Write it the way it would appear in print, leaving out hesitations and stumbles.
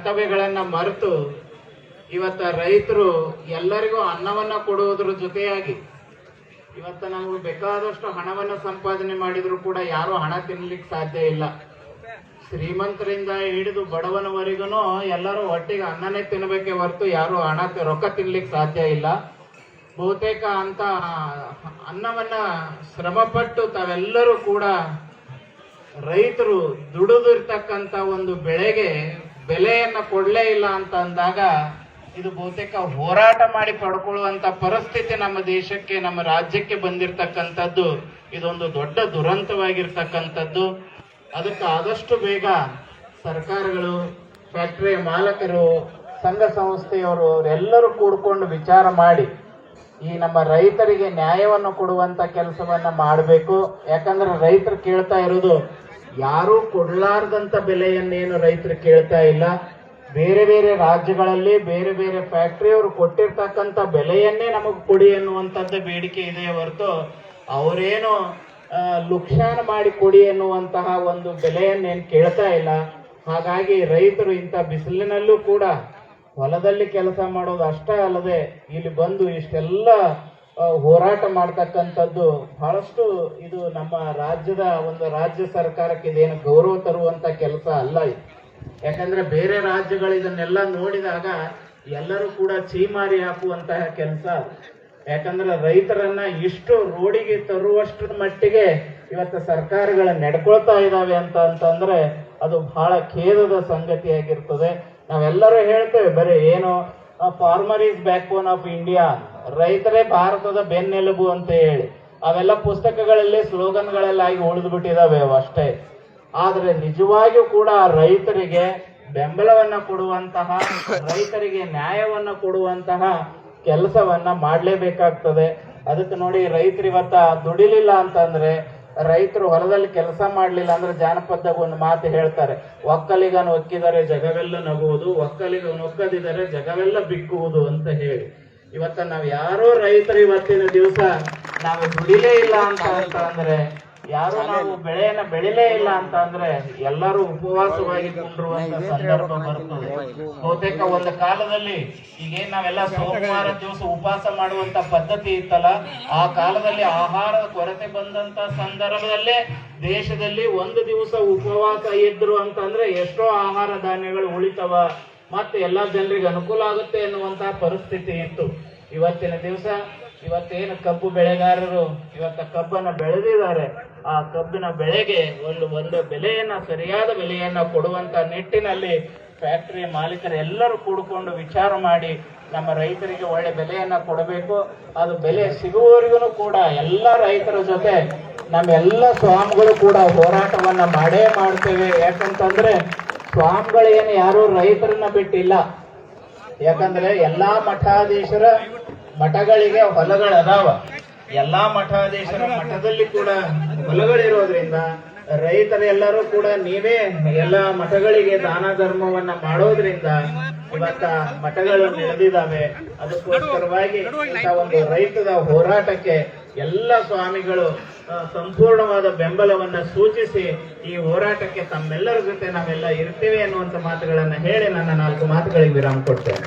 ಕರ್ತವ್ಯಗಳನ್ನ ಮರೆತು ಇವತ್ತ ರೈತರು ಎಲ್ಲರಿಗೂ ಅನ್ನವನ್ನ ಕೊಡುವುದರ ಜೊತೆಯಾಗಿ ಇವತ್ತ ನಮಗೆ ಬೇಕಾದಷ್ಟು ಹಣವನ್ನ ಸಂಪಾದನೆ ಮಾಡಿದ್ರು ಕೂಡ ಯಾರು ಹಣ ತಿನ್ಲಿಕ್ಕೆ ಸಾಧ್ಯ ಇಲ್ಲ. ಶ್ರೀಮಂತರಿಂದ ಹಿಡಿದು ಬಡವನವರೆಗೂ ಎಲ್ಲರೂ ಒಟ್ಟಿಗೆ ಅನ್ನನೇ ತಿನ್ನಬೇಕೆ ಹೊರತು ಯಾರು ರೊಕ್ಕ ತಿನ್ಲಿಕ್ಕೆ ಸಾಧ್ಯ ಇಲ್ಲ. ಬಹುತೇಕ ಅಂತ ಅನ್ನವನ್ನ ಶ್ರಮಪಟ್ಟು ತಾವೆಲ್ಲರೂ ಕೂಡ ರೈತರು ದುಡಿದಿರ್ತಕ್ಕಂಥ ಒಂದು ಬೆಳೆಗೆ ಬೆಲೆಯನ್ನ ಕೊಡ್ಲೇ ಇಲ್ಲ ಅಂತ ಅಂದಾಗ ಇದು ಬಹುತೇಕ ಹೋರಾಟ ಮಾಡಿ ಪಡ್ಕೊಳ್ಳುವಂತ ಪರಿಸ್ಥಿತಿ ನಮ್ಮ ದೇಶಕ್ಕೆ, ನಮ್ಮ ರಾಜ್ಯಕ್ಕೆ ಬಂದಿರತಕ್ಕಂಥದ್ದು. ಇದೊಂದು ದೊಡ್ಡ ದುರಂತವಾಗಿರ್ತಕ್ಕಂಥದ್ದು. ಅದಕ್ಕೆ ಆದಷ್ಟು ಬೇಗ ಸರ್ಕಾರಗಳು, ಫ್ಯಾಕ್ಟರಿ ಮಾಲಕರು, ಸಂಘ ಸಂಸ್ಥೆಯವರು ಅವರೆಲ್ಲರೂ ಕೂಡ್ಕೊಂಡು ವಿಚಾರ ಮಾಡಿ ಈ ನಮ್ಮ ರೈತರಿಗೆ ನ್ಯಾಯವನ್ನು ಕೊಡುವಂತ ಕೆಲಸವನ್ನ ಮಾಡಬೇಕು. ಯಾಕಂದ್ರೆ ರೈತರು ಕೇಳ್ತಾ ಇರೋದು ಯಾರೂ ಕೊಡ್ಲಾರ್ದಂತ ಬೆಲೆಯನ್ನೇನು ರೈತರು ಕೇಳ್ತಾ ಇಲ್ಲ. ಬೇರೆ ಬೇರೆ ರಾಜ್ಯಗಳಲ್ಲಿ ಬೇರೆ ಬೇರೆ ಫ್ಯಾಕ್ಟರಿಯವರು ಕೊಟ್ಟಿರ್ತಕ್ಕಂಥ ಬೆಲೆಯನ್ನೇ ನಮಗೆ ಕೊಡಿ ಎನ್ನುವಂಥದ್ದು ಬೇಡಿಕೆ ಇದೆ ಹೊರತು ಅವರೇನು ಲುಕ್ಷಾನ ಮಾಡಿ ಕೊಡಿ ಎನ್ನುವಂತಹ ಒಂದು ಬೆಲೆಯನ್ನೇನು ಕೇಳ್ತಾ ಇಲ್ಲ. ಹಾಗಾಗಿ ರೈತರು ಇಂಥ ಬಿಸಿಲಿನಲ್ಲೂ ಕೂಡ ಹೊಲದಲ್ಲಿ ಕೆಲಸ ಮಾಡೋದು ಅಷ್ಟೇ ಅಲ್ಲದೆ ಇಲ್ಲಿ ಬಂದು ಇಷ್ಟೆಲ್ಲ ಹೋರಾಟ ಮಾಡ್ತಕ್ಕಂಥದ್ದು ಬಹಳಷ್ಟು ಇದು ನಮ್ಮ ರಾಜ್ಯದ ಒಂದು ರಾಜ್ಯ ಸರ್ಕಾರಕ್ಕೆ ಇದೇನು ಗೌರವ ತರುವಂತ ಕೆಲಸ ಅಲ್ಲ ಇದು. ಯಾಕಂದ್ರೆ ಬೇರೆ ರಾಜ್ಯಗಳು ಇದನ್ನೆಲ್ಲ ನೋಡಿದಾಗ ಎಲ್ಲರೂ ಕೂಡ ಚೀಮಾರಿ ಹಾಕುವಂತಹ ಕೆಲಸ. ಯಾಕಂದ್ರೆ ರೈತರನ್ನ ಇಷ್ಟು ರೋಡಿಗೆ ತರುವಷ್ಟರ ಮಟ್ಟಿಗೆ ಇವತ್ತು ಸರ್ಕಾರಗಳು ನಡ್ಕೊಳ್ತಾ ಇದ್ದಾವೆ ಅಂತಂದ್ರೆ ಅದು ಬಹಳ ಖೇದದ ಸಂಗತಿಯಾಗಿರ್ತದೆ. ನಾವೆಲ್ಲರೂ ಹೇಳ್ತೇವೆ ಬರೀ ಏನು farmer is back bone of India, ರೈತರೇ ಭಾರತದ ಬೆನ್ನೆಲುಬು ಅಂತ ಹೇಳಿ ಅವೆಲ್ಲ ಪುಸ್ತಕಗಳಲ್ಲಿ ಸ್ಲೋಗನ್ಗಳೆಲ್ಲಾಗಿ ಉಳಿದು ಬಿಟ್ಟಿದಾವೆ ಅಷ್ಟೇ. ಆದ್ರೆ ನಿಜವಾಗಿಯೂ ಕೂಡ ರೈತರಿಗೆ ಬೆಂಬಲವನ್ನ ಕೊಡುವಂತಹ, ರೈತರಿಗೆ ನ್ಯಾಯವನ್ನ ಕೊಡುವಂತಹ ಕೆಲಸವನ್ನ ಮಾಡ್ಲೇಬೇಕಾಗ್ತದೆ. ಅದಕ್ಕೆ ನೋಡಿ ರೈತರು ಇವತ್ತ ದುಡಿಲಿಲ್ಲ ಅಂತಂದ್ರೆ, ರೈತರು ಹೊಲದಲ್ಲಿ ಕೆಲಸ ಮಾಡ್ಲಿಲ್ಲ ಅಂದ್ರೆ ಜಾನಪದದಾಗ ಒಂದು ಮಾತು ಹೇಳ್ತಾರೆ, ಒಕ್ಕಲಿಗನ ಒಕ್ಕಿದರೆ ಜಗವೆಲ್ಲ ನಗುವುದು, ಒಕ್ಕಲಿಗನ ಒಕ್ಕದಿದರೆ ಜಗವೆಲ್ಲ ಬಿಕ್ಕುವುದು ಅಂತ ಹೇಳಿ. ಇವತ್ತ ನಾವ್ ಯಾರೋ ರೈತರು ಇವತ್ತಿನ ದಿವಸ ನಾವು ದುಡಿಲೇ ಇಲ್ಲ ಅಂತ ಅಂದ್ರೆ, ಯಾರು ನಾವು ಬೆಳೆಯನ್ನ ಬೆಳಿಲೇ ಇಲ್ಲ ಅಂತ ಅಂದ್ರೆ ಎಲ್ಲರೂ ಉಪವಾಸವಾಗಿ ಕುಂಡಿರುವಂತ ಸಂದರ್ಭ ಬರ್ತದೆ. ಬಹುತೇಕ ಒಂದು ಕಾಲದಲ್ಲಿ ಈಗೇನ್ ನಾವೆಲ್ಲ ಸೋಮವಾರ ದಿವಸ ಉಪವಾಸ ಮಾಡುವಂತ ಪದ್ಧತಿ ಇತ್ತಲ್ಲ, ಆ ಕಾಲದಲ್ಲಿ ಆಹಾರದ ಕೊರತೆ ಬಂದಂತ ಸಂದರ್ಭದಲ್ಲೇ ದೇಶದಲ್ಲಿ ಒಂದು ದಿವಸ ಉಪವಾಸ ಇದ್ರು ಅಂತಂದ್ರೆ ಎಷ್ಟೋ ಆಹಾರ ಧಾನ್ಯಗಳು ಉಳಿತವ, ಮತ್ತೆ ಎಲ್ಲಾ ಜನರಿಗೆ ಅನುಕೂಲ ಆಗುತ್ತೆ ಎನ್ನುವಂತಹ ಪರಿಸ್ಥಿತಿ ಇತ್ತು. ಇವತ್ತಿನ ದಿವಸ ಇವತ್ತೇನು ಕಬ್ಬು ಬೆಳೆಗಾರರು ಇವತ್ತ ಕಬ್ಬನ್ನ ಬೆಳೆದಿದ್ದಾರೆ, ಆ ಕಬ್ಬಿನ ಬೆಳೆಗೆ ಒಂದು ಬೆಲೆಯನ್ನ, ಸರಿಯಾದ ಬೆಲೆಯನ್ನ ಕೊಡುವಂತ ನಿಟ್ಟಿನಲ್ಲಿ ಫ್ಯಾಕ್ಟರಿ ಮಾಲೀಕರು ಎಲ್ಲರೂ ಕೂಡಿಕೊಂಡು ವಿಚಾರ ಮಾಡಿ ನಮ್ಮ ರೈತರಿಗೆ ಒಳ್ಳೆ ಬೆಲೆಯನ್ನ ಕೊಡಬೇಕು. ಅದು ಬೆಲೆ ಸಿಗುವವರೆಗೂ ಕೂಡ ಎಲ್ಲ ರೈತರ ಜೊತೆ ನಮ್ಮೆಲ್ಲ ಸ್ವಾಮಿಗಳು ಕೂಡ ಹೋರಾಟವನ್ನ ಮಾಡೇ ಮಾಡ್ತೇವೆ. ಯಾಕಂತಂದ್ರೆ ಸ್ವಾಮಿಗಳೇನು ಯಾರು ರೈತರನ್ನ ಬಿಟ್ಟಿಲ್ಲ. ಯಾಕಂದ್ರೆ ಎಲ್ಲಾ ಮಠಾಧೀಶರ ಮಠಗಳಿಗೆ ಹೊಲಗಳದಾವ. ಎಲ್ಲಾ ಮಠಾಧೀಶರ ಮಠದಲ್ಲಿ ಕೂಡ ಹೊಲಗಳಿರೋದ್ರಿಂದ ರೈತರೆಲ್ಲರೂ ಕೂಡ ನೀವೇ ಎಲ್ಲಾ ಮಠಗಳಿಗೆ ದಾನ ಧರ್ಮವನ್ನ ಮಾಡೋದ್ರಿಂದ ಇವತ್ತ ಮಠಗಳು ನಡೆದಿದ್ದಾವೆ. ಅದಕ್ಕೋಸ್ಕರವಾಗಿ ಇಂಥ ಒಂದು ರೈತದ ಹೋರಾಟಕ್ಕೆ ಎಲ್ಲ ಸ್ವಾಮಿಗಳು ಸಂಪೂರ್ಣವಾದ ಬೆಂಬಲವನ್ನ ಸೂಚಿಸಿ ಈ ಹೋರಾಟಕ್ಕೆ ತಮ್ಮೆಲ್ಲರ ಜೊತೆ ನಾವೆಲ್ಲ ಇರ್ತೇವೆ ಅನ್ನುವಂಥ ಮಾತುಗಳನ್ನ ಹೇಳಿ ನನ್ನ 4 ಮಾತುಗಳಿಗೆ ವಿರಾಮ ಕೊಡ್ತೇನೆ.